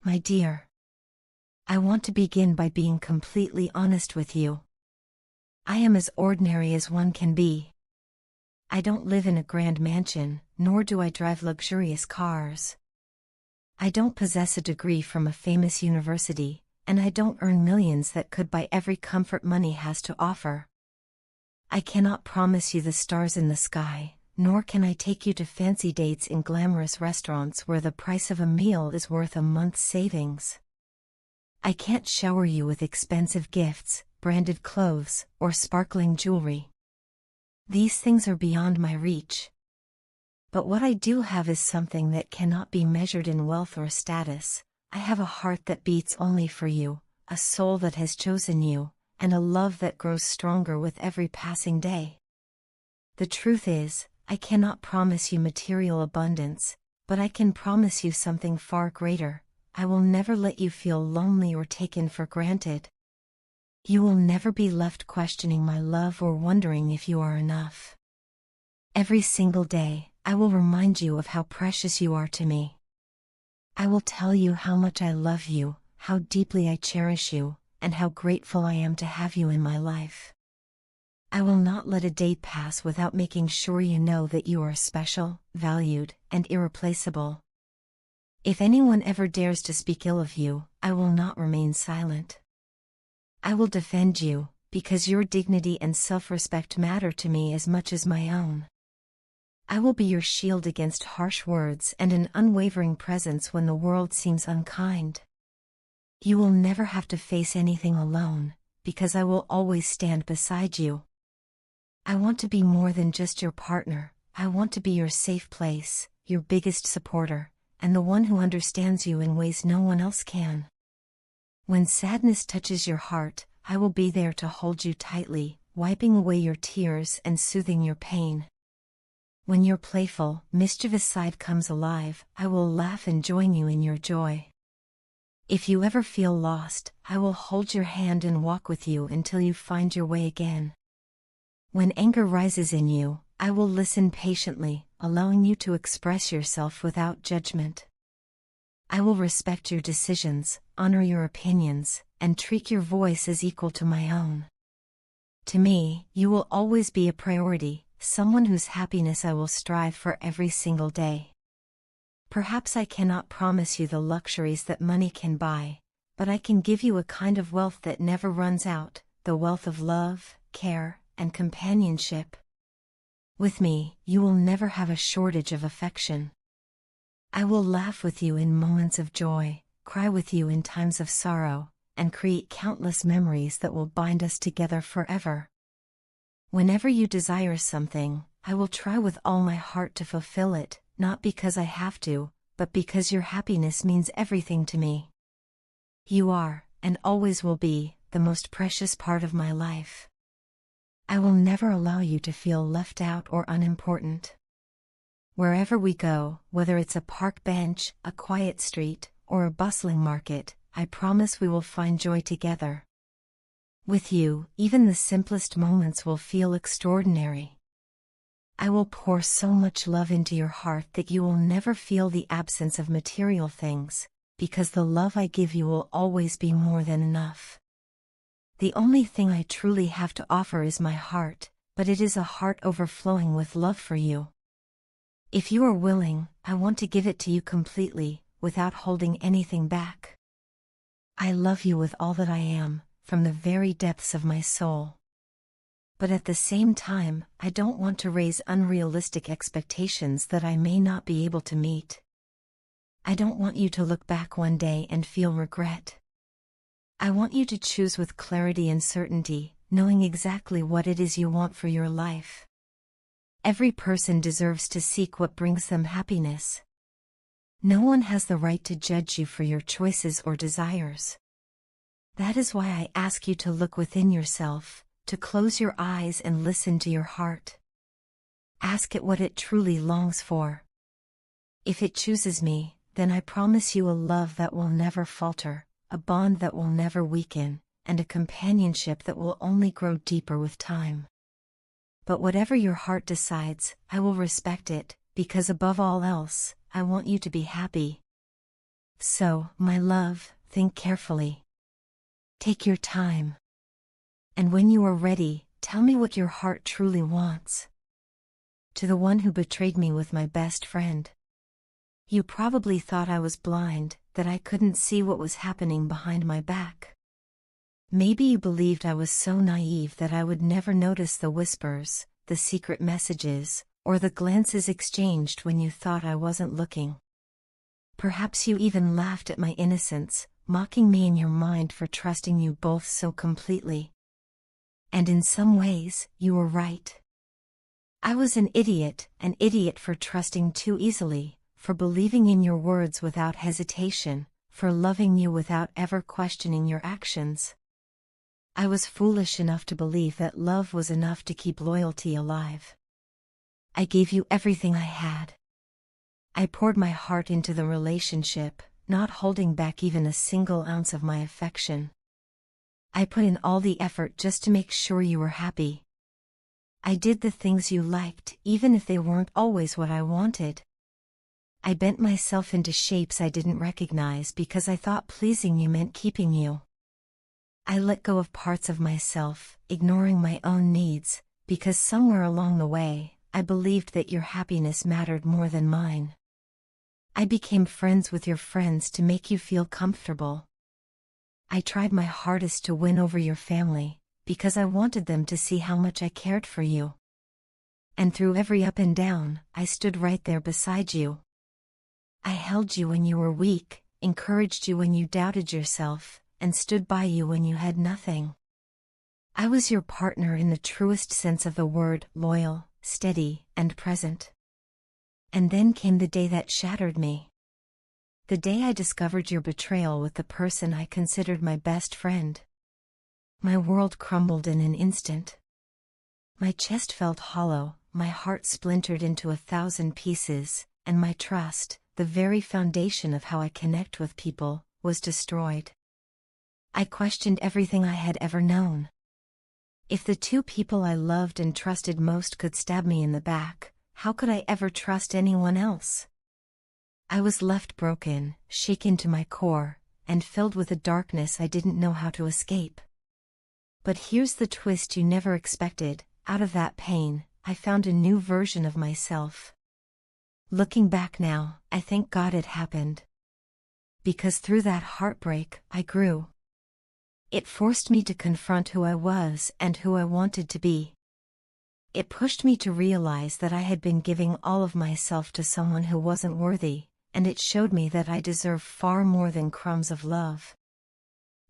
My dear, I want to begin by being completely honest with you. I am as ordinary as one can be. I don't live in a grand mansion, nor do I drive luxurious cars. I don't possess a degree from a famous university, and I don't earn millions that could buy every comfort money has to offer. I cannot promise you the stars in the sky, nor can I take you to fancy dates in glamorous restaurants where the price of a meal is worth a month's savings. I can't shower you with expensive gifts, branded clothes, or sparkling jewelry. These things are beyond my reach. But what I do have is something that cannot be measured in wealth or status. I have a heart that beats only for you, a soul that has chosen you, and a love that grows stronger with every passing day. The truth is, I cannot promise you material abundance, but I can promise you something far greater. I will never let you feel lonely or taken for granted. You will never be left questioning my love or wondering if you are enough. Every single day, I will remind you of how precious you are to me. I will tell you how much I love you, how deeply I cherish you, and how grateful I am to have you in my life. I will not let a day pass without making sure you know that you are special, valued, and irreplaceable. If anyone ever dares to speak ill of you, I will not remain silent. I will defend you, because your dignity and self-respect matter to me as much as my own. I will be your shield against harsh words and an unwavering presence when the world seems unkind. You will never have to face anything alone, because I will always stand beside you. I want to be more than just your partner. I want to be your safe place, your biggest supporter, and the one who understands you in ways no one else can. When sadness touches your heart, I will be there to hold you tightly, wiping away your tears and soothing your pain. When your playful, mischievous side comes alive, I will laugh and join you in your joy. If you ever feel lost, I will hold your hand and walk with you until you find your way again. When anger rises in you, I will listen patiently, allowing you to express yourself without judgment. I will respect your decisions, honor your opinions, and treat your voice as equal to my own. To me, you will always be a priority, someone whose happiness I will strive for every single day. Perhaps I cannot promise you the luxuries that money can buy, but I can give you a kind of wealth that never runs out, the wealth of love, care, and companionship. With me, you will never have a shortage of affection. I will laugh with you in moments of joy, cry with you in times of sorrow, and create countless memories that will bind us together forever. Whenever you desire something, I will try with all my heart to fulfill it, not because I have to, but because your happiness means everything to me. You are, and always will be, the most precious part of my life. I will never allow you to feel left out or unimportant. Wherever we go, whether it's a park bench, a quiet street, or a bustling market, I promise we will find joy together. With you, even the simplest moments will feel extraordinary. I will pour so much love into your heart that you will never feel the absence of material things, because the love I give you will always be more than enough. The only thing I truly have to offer is my heart, but it is a heart overflowing with love for you. If you are willing, I want to give it to you completely, without holding anything back. I love you with all that I am, from the very depths of my soul. But at the same time, I don't want to raise unrealistic expectations that I may not be able to meet. I don't want you to look back one day and feel regret. I want you to choose with clarity and certainty, knowing exactly what it is you want for your life. Every person deserves to seek what brings them happiness. No one has the right to judge you for your choices or desires. That is why I ask you to look within yourself, to close your eyes and listen to your heart. Ask it what it truly longs for. If it chooses me, then I promise you a love that will never falter, a bond that will never weaken, and a companionship that will only grow deeper with time. But whatever your heart decides, I will respect it, because above all else, I want you to be happy. So, my love, think carefully. Take your time. And when you are ready, tell me what your heart truly wants. To the one who betrayed me with my best friend. You probably thought I was blind, that I couldn't see what was happening behind my back. Maybe you believed I was so naive that I would never notice the whispers, the secret messages, or the glances exchanged when you thought I wasn't looking. Perhaps you even laughed at my innocence, mocking me in your mind for trusting you both so completely. And in some ways, you were right. I was an idiot for trusting too easily, for believing in your words without hesitation, for loving you without ever questioning your actions. I was foolish enough to believe that love was enough to keep loyalty alive. I gave you everything I had. I poured my heart into the relationship, not holding back even a single ounce of my affection. I put in all the effort just to make sure you were happy. I did the things you liked, even if they weren't always what I wanted. I bent myself into shapes I didn't recognize because I thought pleasing you meant keeping you. I let go of parts of myself, ignoring my own needs, because somewhere along the way, I believed that your happiness mattered more than mine. I became friends with your friends to make you feel comfortable. I tried my hardest to win over your family, because I wanted them to see how much I cared for you. And through every up and down, I stood right there beside you. I held you when you were weak, encouraged you when you doubted yourself, and stood by you when you had nothing. I was your partner in the truest sense of the word, loyal, steady, and present. And then came the day that shattered me. The day I discovered your betrayal with the person I considered my best friend. My world crumbled in an instant. My chest felt hollow, my heart splintered into 1,000 pieces, and my trust, the very foundation of how I connect with people, was destroyed. I questioned everything I had ever known. If the two people I loved and trusted most could stab me in the back, how could I ever trust anyone else? I was left broken, shaken to my core, and filled with a darkness I didn't know how to escape. But here's the twist you never expected: out of that pain, I found a new version of myself. Looking back now, I thank God it happened. Because through that heartbreak, I grew. It forced me to confront who I was and who I wanted to be. It pushed me to realize that I had been giving all of myself to someone who wasn't worthy, and it showed me that I deserve far more than crumbs of love.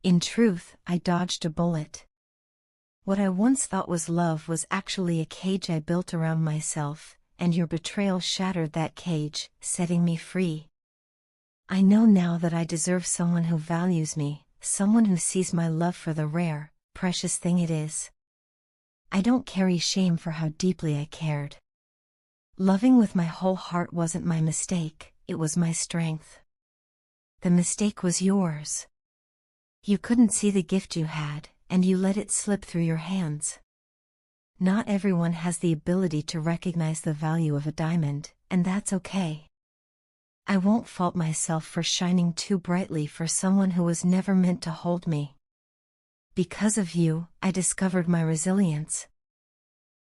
In truth, I dodged a bullet. What I once thought was love was actually a cage I built around myself, and your betrayal shattered that cage, setting me free. I know now that I deserve someone who values me, someone who sees my love for the rare, precious thing it is. I don't carry shame for how deeply I cared. Loving with my whole heart wasn't my mistake, it was my strength. The mistake was yours. You couldn't see the gift you had, and you let it slip through your hands. Not everyone has the ability to recognize the value of a diamond, and that's okay. I won't fault myself for shining too brightly for someone who was never meant to hold me. Because of you, I discovered my resilience.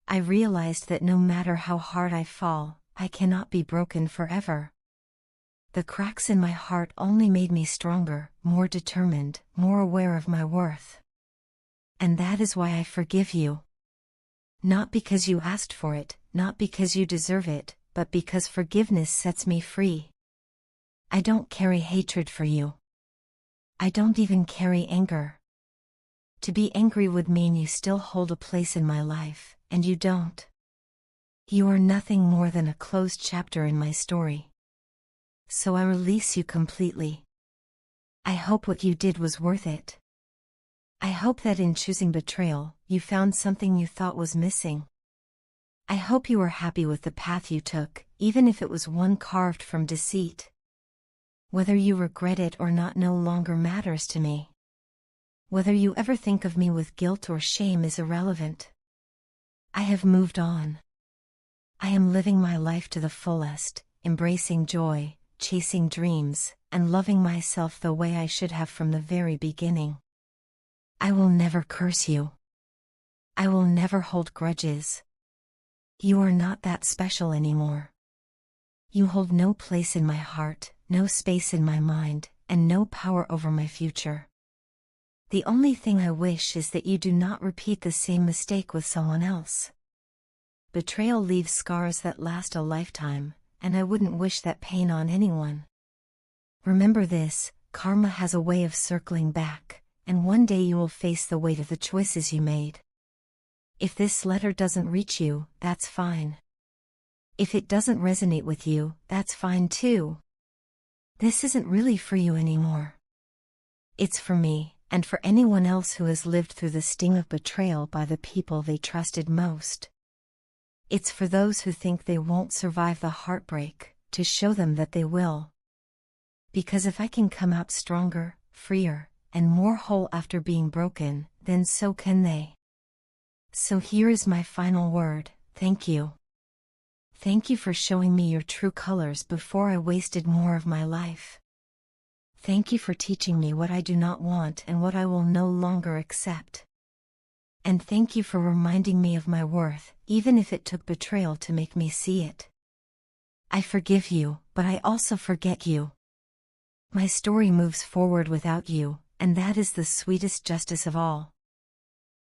I realized that no matter how hard I fall, I cannot be broken forever. The cracks in my heart only made me stronger, more determined, more aware of my worth. And that is why I forgive you. Not because you asked for it, not because you deserve it, but because forgiveness sets me free. I don't carry hatred for you. I don't even carry anger. To be angry would mean you still hold a place in my life, and you don't. You are nothing more than a closed chapter in my story. So I release you completely. I hope what you did was worth it. I hope that in choosing betrayal, you found something you thought was missing. I hope you are happy with the path you took, even if it was one carved from deceit. Whether you regret it or not no longer matters to me. Whether you ever think of me with guilt or shame is irrelevant. I have moved on. I am living my life to the fullest, embracing joy, chasing dreams, and loving myself the way I should have from the very beginning. I will never curse you. I will never hold grudges. You are not that special anymore. You hold no place in my heart, no space in my mind, and no power over my future. The only thing I wish is that you do not repeat the same mistake with someone else. Betrayal leaves scars that last a lifetime, and I wouldn't wish that pain on anyone. Remember this, karma has a way of circling back, and one day you will face the weight of the choices you made. If this letter doesn't reach you, that's fine. If it doesn't resonate with you, that's fine too. This isn't really for you anymore. It's for me, and for anyone else who has lived through the sting of betrayal by the people they trusted most. It's for those who think they won't survive the heartbreak, to show them that they will. Because if I can come out stronger, freer, and more whole after being broken, then so can they. So here is my final word, thank you. Thank you for showing me your true colors before I wasted more of my life. Thank you for teaching me what I do not want and what I will no longer accept. And thank you for reminding me of my worth, even if it took betrayal to make me see it. I forgive you, but I also forget you. My story moves forward without you, and that is the sweetest justice of all.